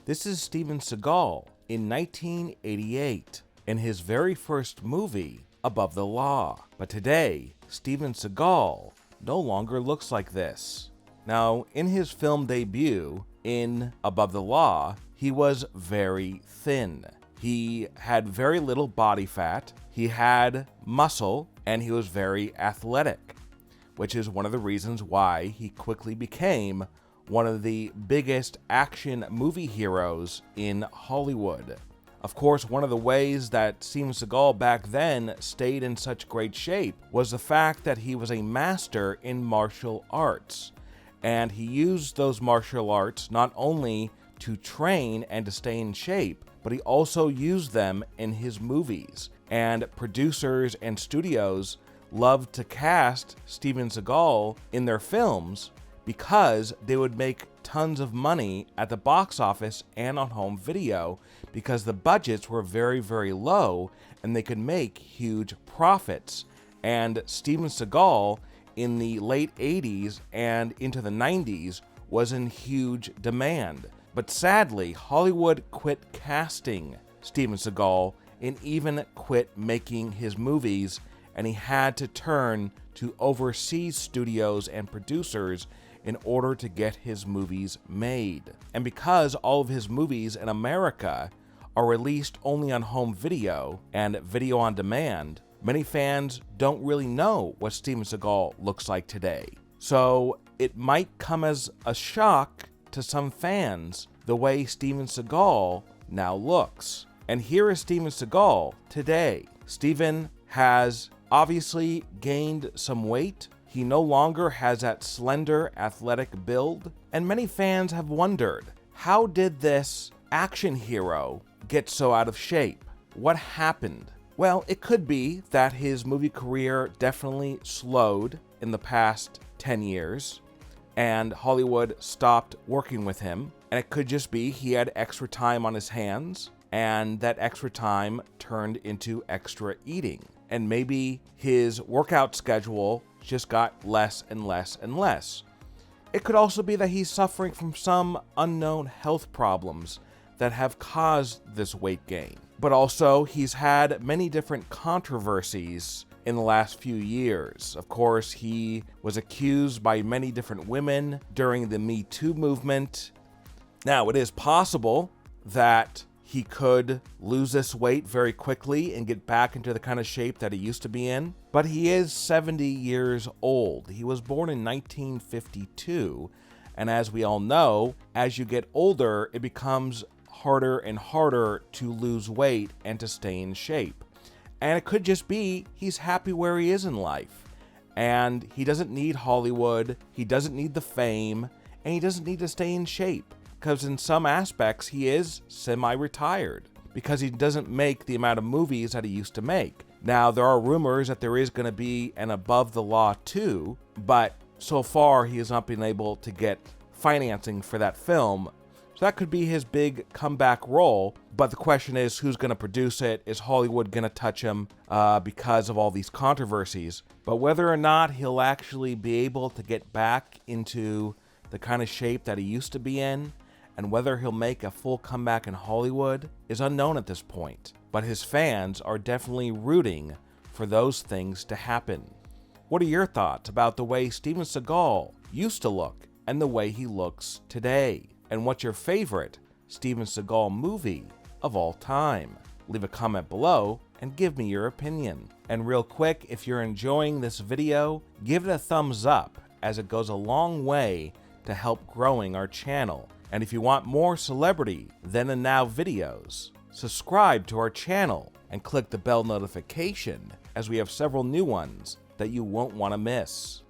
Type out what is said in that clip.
This is Steven Seagal in 1988 in his very first movie, Above the Law. But today, Steven Seagal no longer looks like this. Now, in his film debut in Above the Law, he was very thin. He had very little body fat, he had muscle, and he was very athletic, which is one of the reasons why he quickly became one of the biggest action movie heroes in Hollywood. Of course, one of the ways that Steven Seagal back then stayed in such great shape was the fact that he was a master in martial arts. And he used those martial arts not only to train and to stay in shape, but he also used them in his movies. And producers and studios loved to cast Steven Seagal in their films because they would make tons of money at the box office and on home video because the budgets were very, very low and they could make huge profits. And Steven Seagal in the late 80s and into the 90s was in huge demand. But sadly, Hollywood quit casting Steven Seagal and even quit making his movies, and he had to turn to overseas studios and producers in order to get his movies made. And because all of his movies in America are released only on home video and video on demand, many fans don't really know what Steven Seagal looks like today. So it might come as a shock to some fans the way Steven Seagal now looks. And here is Steven Seagal today. Steven has obviously gained some weight. He no longer has that slender, athletic build, and many fans have wondered, how did this action hero get so out of shape? What happened? Well, it could be that his movie career definitely slowed in the past 10 years, and Hollywood stopped working with him, and it could just be he had extra time on his hands, and that extra time turned into extra eating. And maybe his workout schedule just got less and less and less. It could also be that he's suffering from some unknown health problems that have caused this weight gain. But also, he's had many different controversies in the last few years. Of course, he was accused by many different women during the Me Too movement. Now, it is possible that he could lose this weight very quickly and get back into the kind of shape that he used to be in. But he is 70 years old. He was born in 1952. And as we all know, as you get older, it becomes harder and harder to lose weight and to stay in shape. And it could just be he's happy where he is in life. And he doesn't need Hollywood, he doesn't need the fame, and he doesn't need to stay in shape. Because in some aspects, he is semi-retired because he doesn't make the amount of movies that he used to make. Now, there are rumors that there is going to be an Above the Law 2, but so far he has not been able to get financing for that film. So that could be his big comeback role, but the question is who's going to produce it? Is Hollywood going to touch him because of all these controversies? But whether or not he'll actually be able to get back into the kind of shape that he used to be in, and whether he'll make a full comeback in Hollywood is unknown at this point. But his fans are definitely rooting for those things to happen. What are your thoughts about the way Steven Seagal used to look and the way he looks today? And what's your favorite Steven Seagal movie of all time? Leave a comment below and give me your opinion. And real quick, if you're enjoying this video, give it a thumbs up as it goes a long way to help growing our channel. And if you want more celebrity then and now videos, subscribe to our channel and click the bell notification as we have several new ones that you won't want to miss.